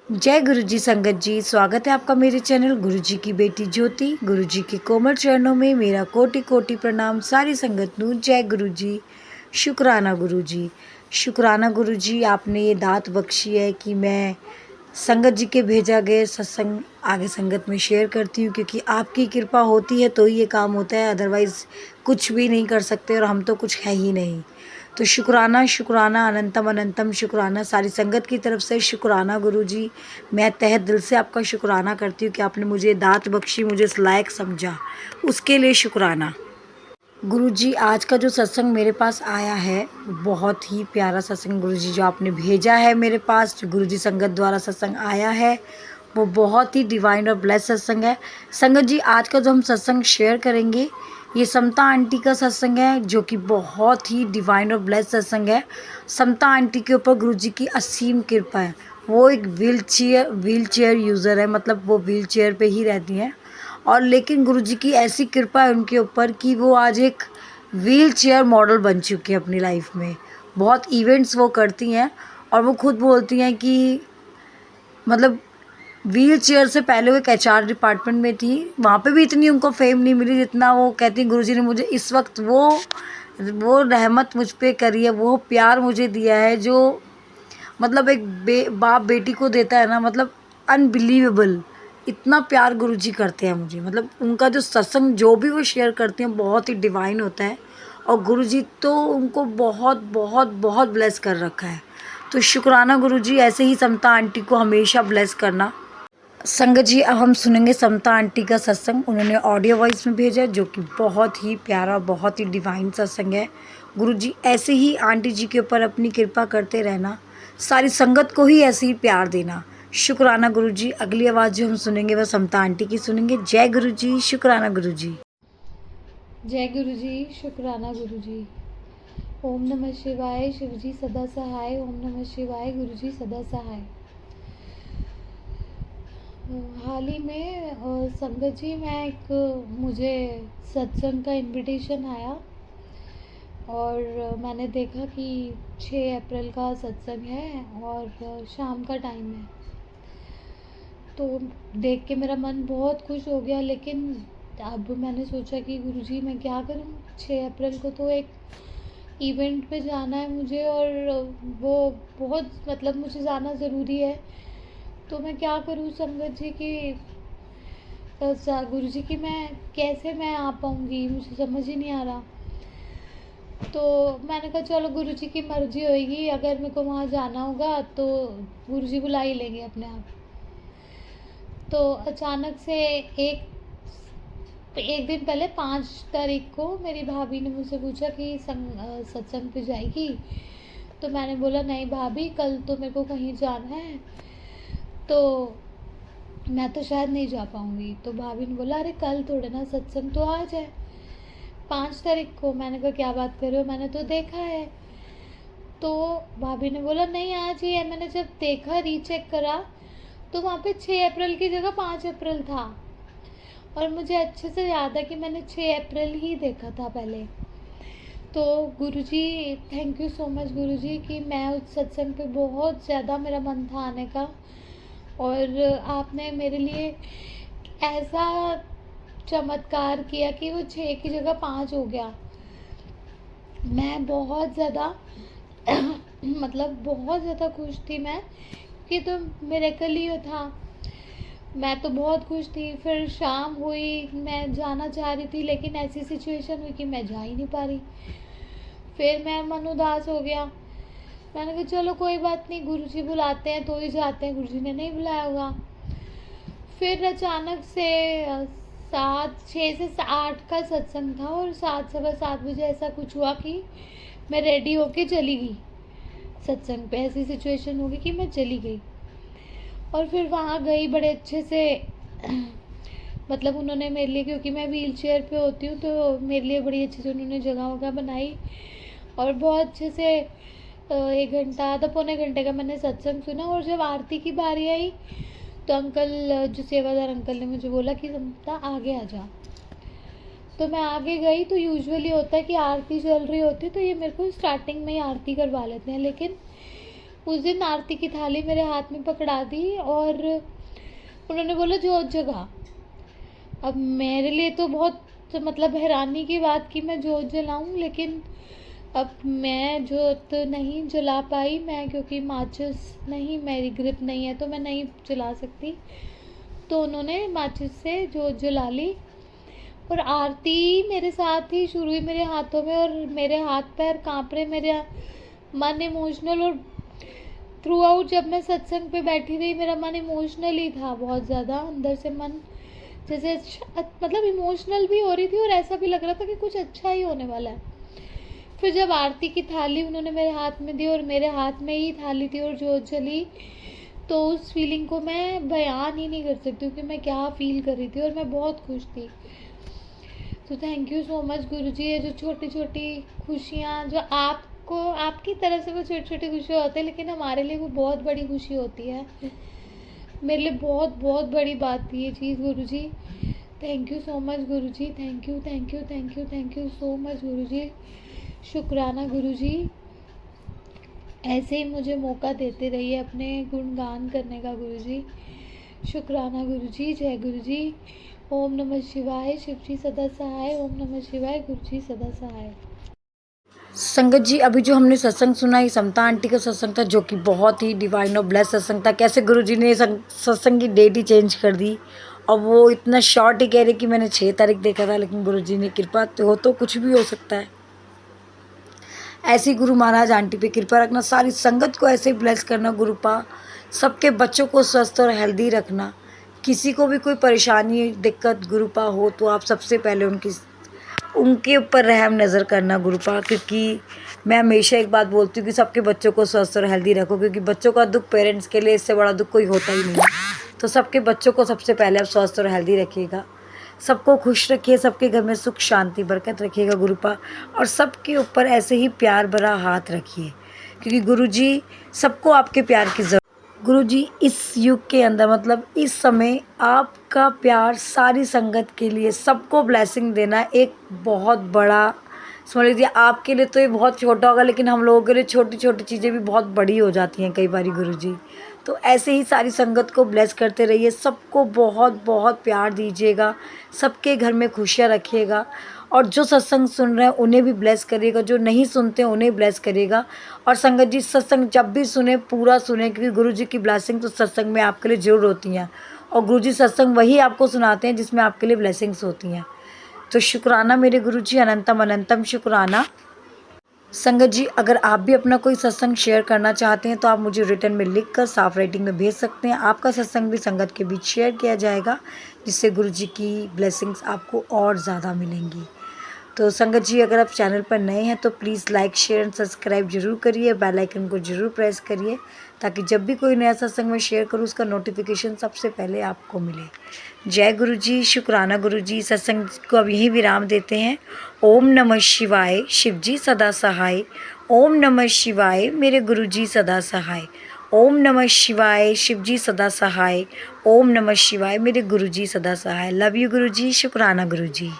जय गुरु जी संगत जी, स्वागत है आपका मेरे चैनल गुरु जी की बेटी ज्योति। गुरु जी के कोमल चरणों में मेरा कोटि कोटि प्रणाम। सारी संगत नू जय गुरु जी। शुक्राना गुरु जी, शुक्राना गुरु जी, आपने ये दात बख्शी है कि मैं संगत जी के भेजा गए सत्संग आगे संगत में शेयर करती हूँ, क्योंकि आपकी कृपा होती है तो ही ये काम होता है, अदरवाइज़ कुछ भी नहीं कर सकते और हम तो कुछ है ही नहीं। तो शुक्राना शुक्राना अनंतम अनंतम शुक्राना सारी संगत की तरफ से। शुक्राना गुरु जी, मैं तहे दिल से आपका शुक्राना करती हूँ कि आपने मुझे दात बख्शी, मुझे इस लायक समझा, उसके लिए शुक्राना। गुरु जी, आज का जो सत्संग मेरे पास आया है बहुत ही प्यारा सत्संग गुरु जी जो आपने भेजा है मेरे पास, जो गुरु जी संगत द्वारा सत्संग आया है वो बहुत ही डिवाइन और ब्लेस सत्संग है। संगत जी, आज का जो हम सत्संग शेयर करेंगे ये समता आंटी का सत्संग है, जो कि बहुत ही डिवाइन और ब्लेस सत्संग है। समता आंटी के ऊपर गुरु जी की असीम कृपा है। वो एक व्हील चेयर यूज़र है, मतलब वो व्हील चेयर पे ही रहती हैं, और लेकिन गुरुजी की ऐसी कृपा है उनके ऊपर कि वो आज एक व्हील चेयर मॉडल बन चुकी है अपनी लाइफ में। बहुत इवेंट्स वो करती हैं और वो खुद बोलती हैं कि मतलब व्हील चेयर से पहले वो एक एचआर डिपार्टमेंट में थी, वहाँ पे भी इतनी उनको फेम नहीं मिली जितना वो कहती हैं गुरुजी ने मुझे इस वक्त वो रहमत मुझ पे करी है, वो प्यार मुझे दिया है जो मतलब एक बाप बेटी को देता है ना, मतलब अनबिलीवेबल। इतना प्यार गुरुजी करते हैं मुझे, मतलब उनका जो सत्संग जो भी वो शेयर करते हैं बहुत ही डिवाइन होता है, और गुरुजी तो उनको बहुत बहुत बहुत ब्लेस कर रखा है। तो शुक्राना गुरुजी, ऐसे ही समता आंटी को हमेशा ब्लेस करना। संगत जी, अब हम सुनेंगे समता आंटी का सत्संग। उन्होंने ऑडियो वॉइस में भेजा है, जो कि बहुत ही प्यारा, बहुत ही डिवाइन सत्संग है। गुरुजी ऐसे ही आंटी जी के ऊपर अपनी कृपा करते रहना, सारी संगत को ही ऐसे ही प्यार देना। शुक्राना गुरुजी। अगली आवाज़ जो हम सुनेंगे वह समता आंटी की सुनेंगे। जय गुरुजी, शुक्राना गुरुजी। जय गुरु जी, शुक्राना गुरु जी। ओम नमः शिवाय, शिव जी सदा सहाय। ओम नमः शिवाय, गुरु जी सदा सहाय। हाल ही में संगत जी, मुझे सत्संग का इनविटेशन आया और मैंने देखा कि 6 अप्रैल का सत्संग है और शाम का टाइम है। तो देख के मेरा मन बहुत खुश हो गया, लेकिन अब मैंने सोचा कि गुरुजी मैं क्या करूं। 6 अप्रैल को तो एक इवेंट पे जाना है मुझे, और वो बहुत मतलब मुझे जाना ज़रूरी है। तो मैं क्या करूं संगत जी की गुरुजी की मैं आ पाऊंगी, मुझे समझ ही नहीं आ रहा। तो मैंने कहा चलो गुरुजी की मर्जी होगी, अगर मेरे को वहाँ जाना होगा तो गुरुजी बुला ही लेंगे अपने आप। तो अचानक से एक दिन पहले 5 तारीख को मेरी भाभी ने मुझसे पूछा कि सत्संग पे जाएगी। तो मैंने बोला नहीं भाभी, कल तो मेरे को कहीं जाना है, तो मैं तो शायद नहीं जा पाऊँगी। तो भाभी ने बोला अरे कल थोड़े ना सत्संग, तो आज है 5 तारीख को। मैंने कहा क्या बात कर रहे हो, मैंने तो देखा है। तो भाभी ने बोला नहीं आज ही है। मैंने जब देखा, रीचेक करा, तो वहाँ पे 6 अप्रैल की जगह 5 अप्रैल था। और मुझे अच्छे से याद है कि मैंने 6 अप्रैल ही देखा था पहले। तो गुरुजी, थैंक यू सो मच गुरुजी कि मैं उस सत्संग पे बहुत ज़्यादा मेरा मन था आने का, और आपने मेरे लिए ऐसा चमत्कार किया कि वो 6 की जगह 5 हो गया। मैं बहुत ज़्यादा मतलब बहुत ज़्यादा खुश थी मैं कि तो मिरेकल ही था। मैं तो बहुत खुश थी। फिर शाम हुई, मैं जाना चाह रही थी, लेकिन ऐसी सिचुएशन हुई कि मैं जा ही नहीं पा रही। फिर मैं मन उदास हो गया। मैंने कहा चलो कोई बात नहीं, गुरुजी बुलाते हैं तो ही जाते हैं, गुरुजी ने नहीं बुलाया होगा। फिर अचानक से 6 से 8 का सत्संग था, और 7 सवा 7 बजे ऐसा कुछ हुआ कि मैं रेडी होके चली गई सत्संग पे। ऐसी सिचुएशन हो गई कि मैं चली गई, और फिर वहाँ गई बड़े अच्छे से मतलब उन्होंने मेरे लिए, क्योंकि मैं व्हील चेयर पे होती हूँ, तो मेरे लिए बड़ी अच्छे से उन्होंने जगह वगह बनाई, और बहुत अच्छे से 1 घंटा आधा पौने घंटे का मैंने सत्संग सुना। और जब आरती की बारी आई तो अंकल, जो सेवादार अंकल ने मुझे बोला कि समता आगे आ जा। तो मैं आगे गई। तो यूजुअली होता है कि आरती चल रही होती है तो ये मेरे को स्टार्टिंग में ही आरती करवा लेते हैं, लेकिन उस दिन आरती की थाली मेरे हाथ में पकड़ा दी और उन्होंने बोला जोत जगा। अब मेरे लिए तो बहुत मतलब हैरानी की बात कि मैं जोत जलाऊं, लेकिन अब मैं जोत नहीं जला पाई मैं, क्योंकि माचिस नहीं, मेरी ग्रिप नहीं है तो मैं नहीं जला सकती। तो उन्होंने माचिस से जोत जला ली और आरती मेरे साथ ही शुरू हुई मेरे हाथों में, और मेरे हाथ पैर कांप रहे, मेरा मन इमोशनल। और थ्रू आउट जब मैं सत्संग पे बैठी रही मेरा मन इमोशनल ही था, बहुत ज़्यादा अंदर से मन जैसे मतलब इमोशनल भी हो रही थी और ऐसा भी लग रहा था कि कुछ अच्छा ही होने वाला है। फिर जब आरती की थाली उन्होंने मेरे हाथ में दी और मेरे हाथ में ही थाली थी और जोत जली, तो उस फीलिंग को मैं बयान ही नहीं कर सकती कि मैं क्या फील कर रही थी, और मैं बहुत खुश थी। तो थैंक यू सो मच गुरुजी। ये जो छोटी छोटी खुशियाँ जो आपको आपकी तरफ से वो छोटी छोटी खुशियाँ होती है, लेकिन हमारे लिए वो बहुत बड़ी खुशी होती है। मेरे लिए बहुत बहुत बड़ी बात थी ये चीज़ गुरुजी। थैंक यू सो मच गुरुजी, thank you thank you thank you thank you so much गुरुजी। शुक्राना गुरुजी, ऐसे ही मुझे मौका देते रहिए अपने गुणगान करने का गुरुजी। शुक्राना गुरुजी, जय गुरुजी। ओम नमः शिवाय, शिव जी सदा सहाय। ओम नमः शिवाय, गुरु जी सदा सहाय। संगत जी, अभी जो हमने सत्संग सुना ये समता आंटी का सत्संग था, जो कि बहुत ही डिवाइन और ब्लेस सत्संग था। कैसे गुरुजी ने सत्संग की डेट ही चेंज कर दी, और वो इतना शॉर्ट ही कह रहे कि मैंने 6 तारीख देखा था, लेकिन गुरुजी ने कृपा तो कुछ भी हो सकता है। ऐसी गुरु महाराज आंटी पे कृपा रखना, सारी संगत को ऐसे ही ब्लेस करना गुरुपा, सबके बच्चों को स्वस्थ और हेल्दी रखना। किसी को भी कोई परेशानी दिक्कत गुरुपा हो तो आप सबसे पहले उनके ऊपर रहम नज़र करना गुरुपा, क्योंकि मैं हमेशा एक बात बोलती हूँ कि सबके बच्चों को स्वस्थ और हेल्दी रखो, क्योंकि बच्चों का दुख पेरेंट्स के लिए इससे बड़ा दुख कोई होता ही नहीं है। तो सबके बच्चों को सबसे पहले आप स्वस्थ और हेल्दी रखिएगा, सबको खुश रखिए, सबके घर में सुख शांति बरकत रखिएगा गुरुपा, और सबके ऊपर ऐसे ही प्यार भरा हाथ रखिए, क्योंकि गुरुजी सबको आपके प्यार की ज़रूरत। गुरुजी इस युग के अंदर मतलब इस समय आपका प्यार सारी संगत के लिए सबको ब्लेसिंग देना एक बहुत बड़ा, समझ लीजिए आपके लिए तो ये बहुत छोटा होगा, लेकिन हम लोगों के लिए छोटी छोटी चीज़ें भी बहुत बड़ी हो जाती हैं कई बारी गुरुजी। तो ऐसे ही सारी संगत को ब्लेस करते रहिए, सबको बहुत बहुत प्यार दीजिएगा, सबके घर में खुशियाँ रखिएगा, और जो सत्संग सुन रहे हैं उन्हें भी ब्लेस करिएगा, जो नहीं सुनते हैं उन्हें ब्लेस करिएगा। और संगत जी सत्संग जब भी सुने पूरा सुने, क्योंकि गुरु जी की ब्लेसिंग तो सत्संग में आपके लिए जरूर होती हैं, और गुरु जी सत्संग वही आपको सुनाते हैं जिसमें आपके लिए ब्लेसिंग्स होती हैं। तो शुक्राना मेरे गुरु जी, अनंतम अनंतम शुक्राना। संगत जी अगर आप भी अपना कोई सत्संग शेयर करना चाहते हैं तो आप मुझे रिटर्न में लिख कर साफ राइटिंग में भेज सकते हैं। आपका सत्संग भी संगत के बीच शेयर किया जाएगा, जिससे गुरु जी की ब्लेसिंग्स आपको और ज़्यादा मिलेंगी। तो संगत जी अगर आप चैनल पर नए हैं तो please like share and subscribe जरूर करिए, बेल आइकन को जरूर प्रेस करिए, ताकि जब भी कोई नया सत्संग में शेयर करूँ उसका नोटिफिकेशन सबसे पहले आपको मिले। जय गुरु जी, शुक्राना गुरु जी। सत्संग को अब यहीं विराम देते हैं। ओम नमः शिवाय, शिव जी सदा सहाय। ओम नमः शिवाय, मेरे गुरु जी सदा सहाय। ओम नमः शिवाय, शिव जी सदा सहाय। ओम नमः शिवाय, मेरे गुरु जी सदा सहाय। लव यू गुरु जी, शुक्राना गुरु जी।